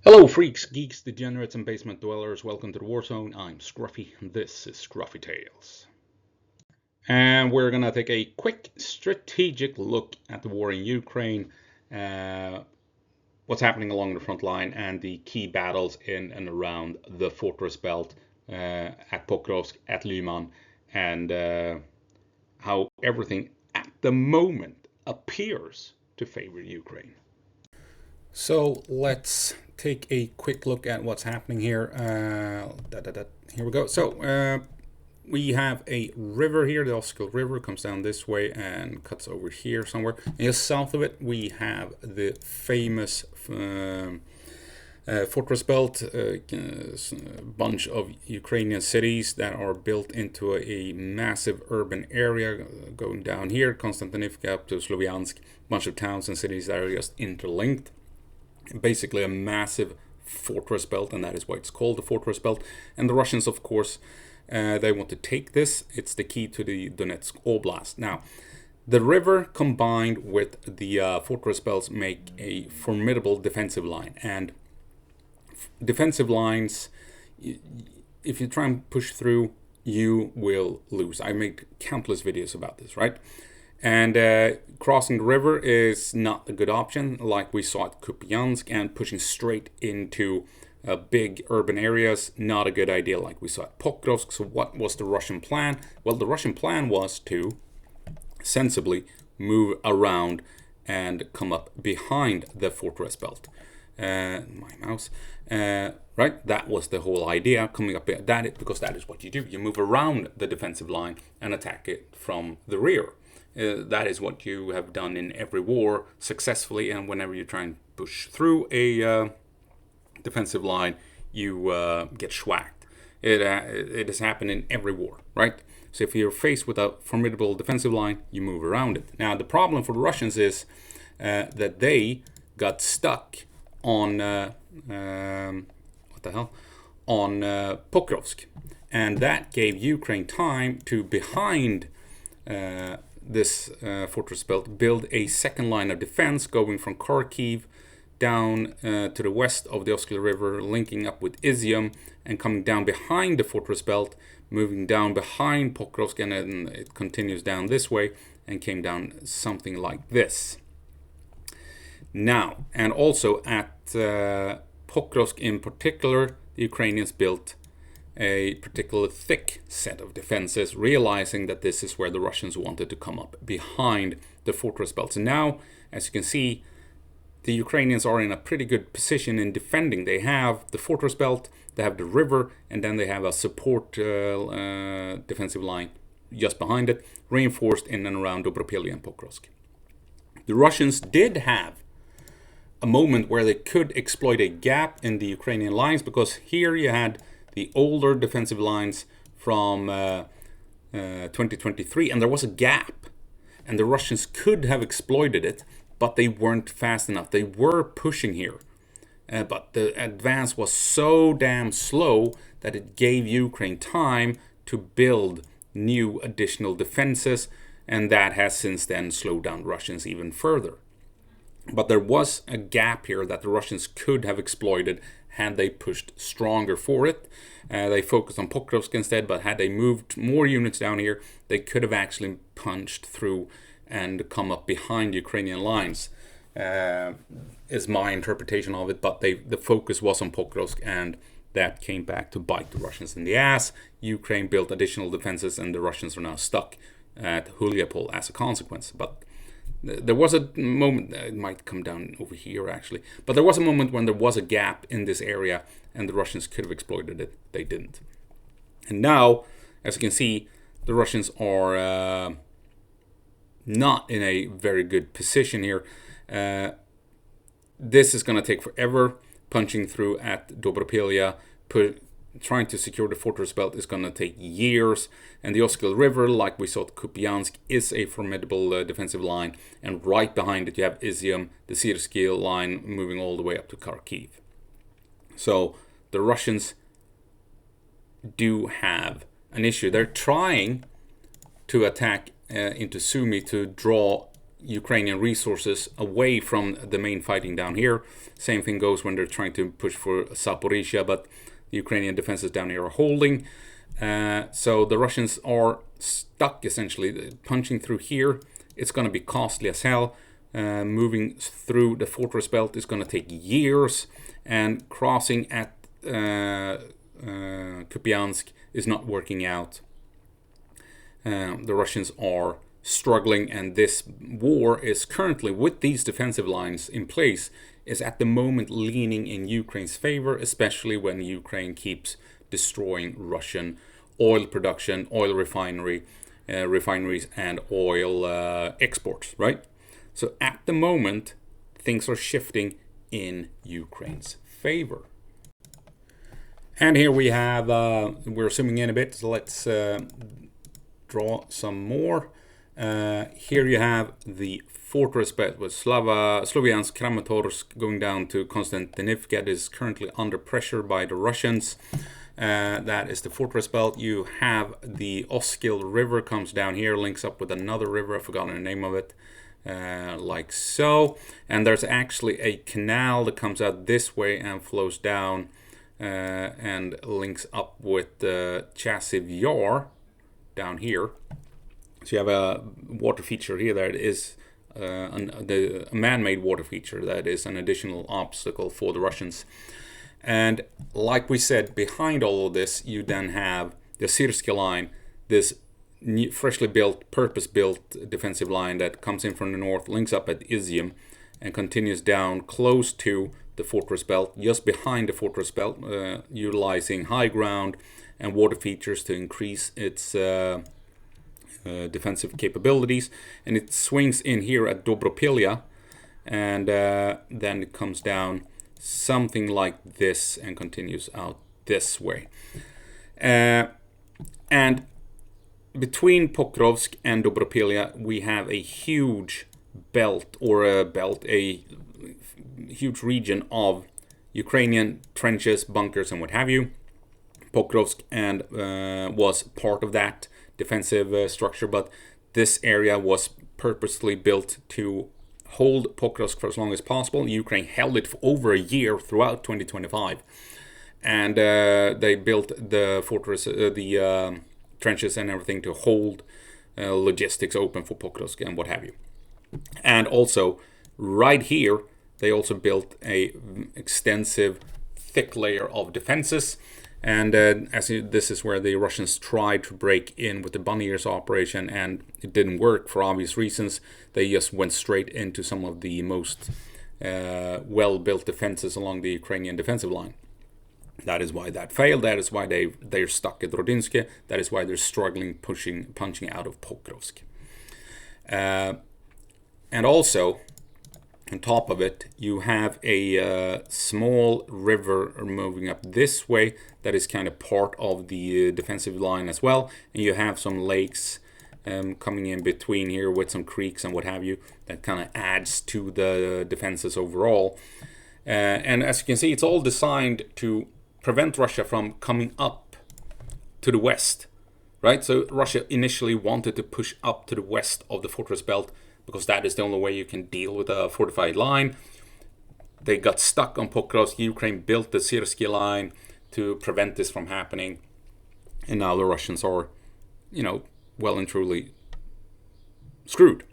Hello freaks, geeks, degenerates and basement dwellers, welcome to the War Zone. I'm Scruffy and this is Scruffy Tales. And we're gonna take a quick strategic look at the war in Ukraine, what's happening along the front line and the key battles in and around the fortress belt at Pokrovsk, at Leman, and how everything at the moment appears to favor Ukraine. So let's take a quick look at what's happening here. Here we go. So we have a river here. The Oskil River comes down this way and cuts over here somewhere. And just south of it, we have the famous fortress belt, bunch of Ukrainian cities that are built into a massive urban area going down here, Konstantinivka up to Sloviansk, bunch of towns and cities that are just interlinked. Basically a massive fortress belt, and that is why it's called the fortress belt. And the Russians, of course, they want to take this. It's the key to the Donetsk Oblast. Now, the river combined with the fortress belts make a formidable defensive line. And defensive lines, if you try and push through, you will lose. I made countless videos about this, right? And crossing the river is not a good option, like we saw at Kupiansk, and pushing straight into big urban areas, not a good idea, like we saw at Pokrovsk. So what was the Russian plan? Well, the Russian plan was to sensibly move around and come up behind the fortress belt. My mouse. Right, that was the whole idea, coming up because that is what you do. You move around the defensive line and attack it from the rear. That is what you have done in every war successfully, and whenever you try and push through a defensive line, you get schwacked. It has happened in every war, right? So if you're faced with a formidable defensive line, you move around it. Now, the problem for the Russians is that they got stuck on on Pokrovsk, and that gave Ukraine time to behind this fortress belt build a second line of defense going from Kharkiv down to the west of the Oskil River, linking up with Izium and coming down behind the fortress belt, moving down behind Pokrovsk, and then it continues down this way and came down something like this. Now, and also at Pokrovsk in particular, the Ukrainians built a particularly thick set of defenses, realizing that this is where the Russians wanted to come up behind the fortress belt. So now, as you can see, the Ukrainians are in a pretty good position in defending. They have the fortress belt, they have the river, and then they have a support defensive line just behind it, reinforced in and around Dobropilya and Pokrovsk. The Russians did have a moment where they could exploit a gap in the Ukrainian lines, because here you had the older defensive lines from 2023, and there was a gap, and the Russians could have exploited it, but they weren't fast enough. They were pushing here, but the advance was so damn slow that it gave Ukraine time to build new additional defenses, and that has since then slowed down the Russians even further. But there was a gap here that the Russians could have exploited had they pushed stronger for it. They focused on Pokrovsk instead, but had they moved more units down here, they could have actually punched through and come up behind Ukrainian lines, is my interpretation of it. But the focus was on Pokrovsk, and that came back to bite the Russians in the ass. Ukraine built additional defenses, and the Russians are now stuck at Huliapol as a consequence. But there was a moment, it might come down over here actually, but there was a moment when there was a gap in this area and the Russians could have exploited it. They didn't. And now, as you can see, the Russians are not in a very good position here. This is going to take forever. Punching through at Dobropilya, trying to secure the fortress belt is going to take years, and the Oskil River, like we saw at Kupiansk, is a formidable defensive line, and right behind it you have Izium, the Sirsky line, moving all the way up to Kharkiv. So the Russians do have an issue. They're trying to attack into Sumy to draw Ukrainian resources away from the main fighting down here. Same thing goes when they're trying to push for Zaporizhia, but the Ukrainian defenses down here are holding. So the Russians are stuck, essentially, punching through here. It's going to be costly as hell. Moving through the fortress belt is going to take years, and crossing at Kupiansk is not working out. The Russians are struggling, and this war is currently, with these defensive lines in place, is at the moment leaning in Ukraine's favor, especially when Ukraine keeps destroying Russian oil production, oil refineries, and oil exports, right? So at the moment, things are shifting in Ukraine's favor. And here we have, we're zooming in a bit, so let's draw some more. Here you have the fortress belt with Sloviansk, Kramatorsk going down to Konstantinivka. It is currently under pressure by the Russians. That is the fortress belt. You have the Oskil River comes down here, links up with another river, I've forgotten the name of it, like so. And there's actually a canal that comes out this way and flows down and links up with the Chasiv Yar down here. So you have a water feature here that is a man-made water feature that is an additional obstacle for the Russians. And like we said, behind all of this, you then have the Syrsky line, this freshly built, purpose-built defensive line that comes in from the north, links up at Izium, and continues down close to the fortress belt, just behind the fortress belt, utilizing high ground and water features to increase its defensive capabilities. And it swings in here at Dobropilia, and then it comes down something like this and continues out this way. And between Pokrovsk and Dobropilia, we have a huge belt, a huge region of Ukrainian trenches, bunkers, and what have you. Pokrovsk and was part of that defensive structure, but this area was purposely built to hold Pokrovsk for as long as possible. Ukraine held it for over a year throughout 2025, and they built the fortress, the trenches and everything to hold logistics open for Pokrovsk and what have you. And also, right here, they also built a extensive, thick layer of defenses. And this is where the Russians tried to break in with the Bunny Ears operation, and it didn't work for obvious reasons. They just went straight into some of the most well-built defenses along the Ukrainian defensive line. That is why that failed. That is why they're stuck at Rodinske. That is why they're struggling, punching out of Pokrovsk. And also, on top of it, you have a small river moving up this way that is kind of part of the defensive line as well. And you have some lakes coming in between here with some creeks and what have you that kind of adds to the defenses overall. And as you can see, it's all designed to prevent Russia from coming up to the west, right? So Russia initially wanted to push up to the west of the fortress belt because that is the only way you can deal with a fortified line. They got stuck on Pokrovsk. Ukraine built the Syrsky line to prevent this from happening. And now the Russians are, well and truly screwed.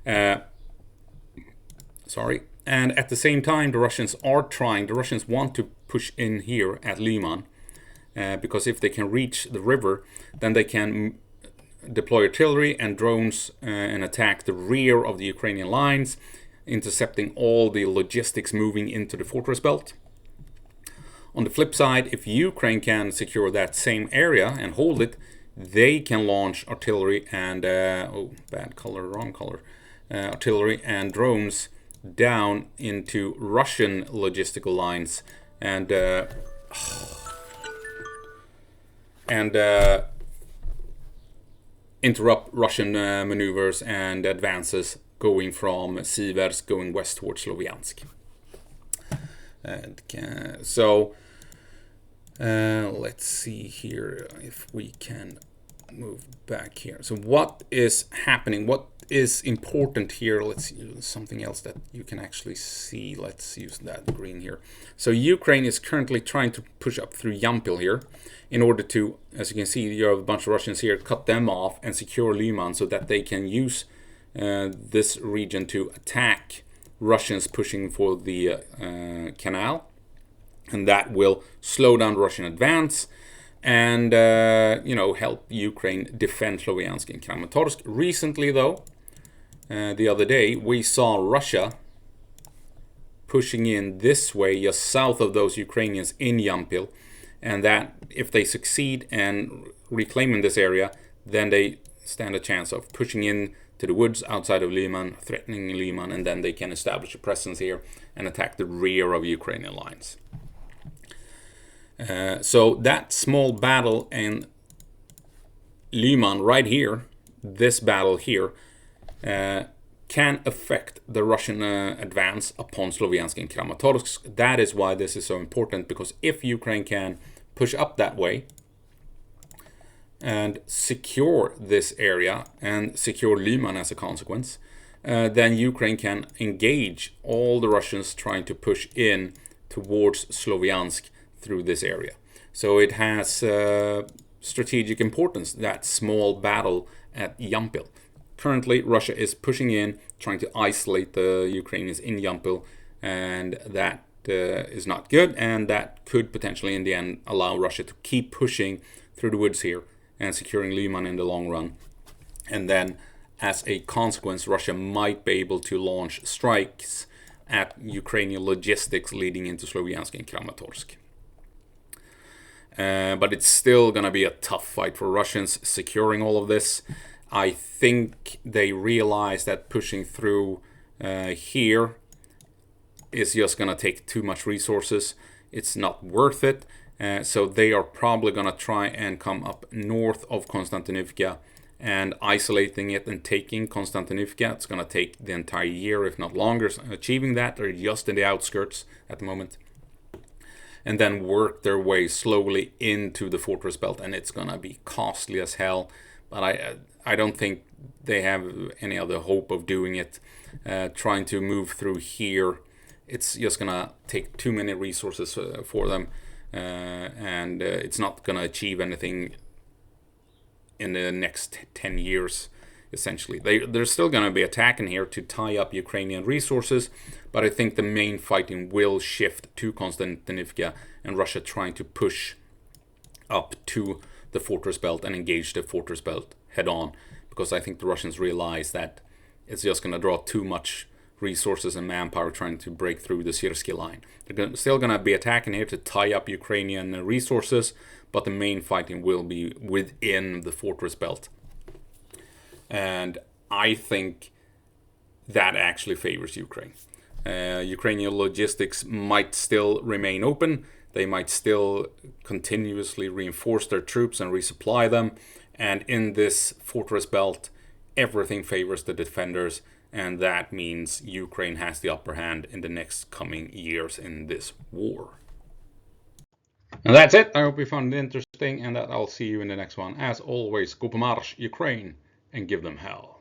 And at the same time, the Russians want to push in here at Leman, because if they can reach the river, then they can deploy artillery and drones and attack the rear of the Ukrainian lines, intercepting all the logistics moving into the fortress belt. On the flip side, if Ukraine can secure that same area and hold it, they can launch artillery and artillery and drones down into Russian logistical lines and interrupt Russian maneuvers and advances going from Sivers going west towards Sloviansk. Let's see here if we can move back here. So what is happening? What is important here, let's use something else that you can actually see. Let's use that green here. So Ukraine is currently trying to push up through Yampil here in order to, as you can see, you have a bunch of Russians here, cut them off and secure Leman so that they can use this region to attack Russians pushing for the canal, and that will slow down Russian advance and help Ukraine defend Sloviansk and Kramatorsk. Recently, though, the other day, we saw Russia pushing in this way, just south of those Ukrainians in Yampil, and that if they succeed and reclaiming this area, then they stand a chance of pushing in to the woods outside of Leman, threatening Leman, and then they can establish a presence here and attack the rear of Ukrainian lines. So that small battle in Leman right here, this battle here, can affect the Russian advance upon Sloviansk and Kramatorsk. That is why this is so important, because if Ukraine can push up that way and secure this area and secure Leman as a consequence, then Ukraine can engage all the Russians trying to push in towards Sloviansk through this area. So it has strategic importance, that small battle at Yampil. Currently, Russia is pushing in, trying to isolate the Ukrainians in Yampil, and that is not good, and that could potentially in the end allow Russia to keep pushing through the woods here and securing Leman in the long run. And then as a consequence, Russia might be able to launch strikes at Ukrainian logistics leading into Sloviansk and Kramatorsk. But it's still going to be a tough fight for Russians securing all of this. I think they realize that pushing through here is just going to take too much resources. It's not worth it. So they are probably going to try and come up north of Konstantinivka and isolating it and taking Konstantinivka. It's going to take the entire year, if not longer, achieving that. They're just in the outskirts at the moment. And then work their way slowly into the fortress belt, and it's going to be costly as hell. But I don't think they have any other hope of doing it. Trying to move through here, it's just going to take too many resources for them. And it's not going to achieve anything in the next 10 years, essentially. They're still going to be attacking here to tie up Ukrainian resources, but I think the main fighting will shift to Konstantinivka and Russia trying to push up to the fortress belt and engage the fortress belt head on, because I think the Russians realize that it's just going to draw too much resources and manpower trying to break through the Syrski line. They're still going to be attacking here to tie up Ukrainian resources, but the main fighting will be within the fortress belt. And I think that actually favors Ukraine. Ukrainian logistics might still remain open. They might still continuously reinforce their troops and resupply them. And in this fortress belt, everything favors the defenders. And that means Ukraine has the upper hand in the next coming years in this war. And that's it. I hope you found it interesting, and that I'll see you in the next one. As always, go på marsch, Ukraine, and give them hell.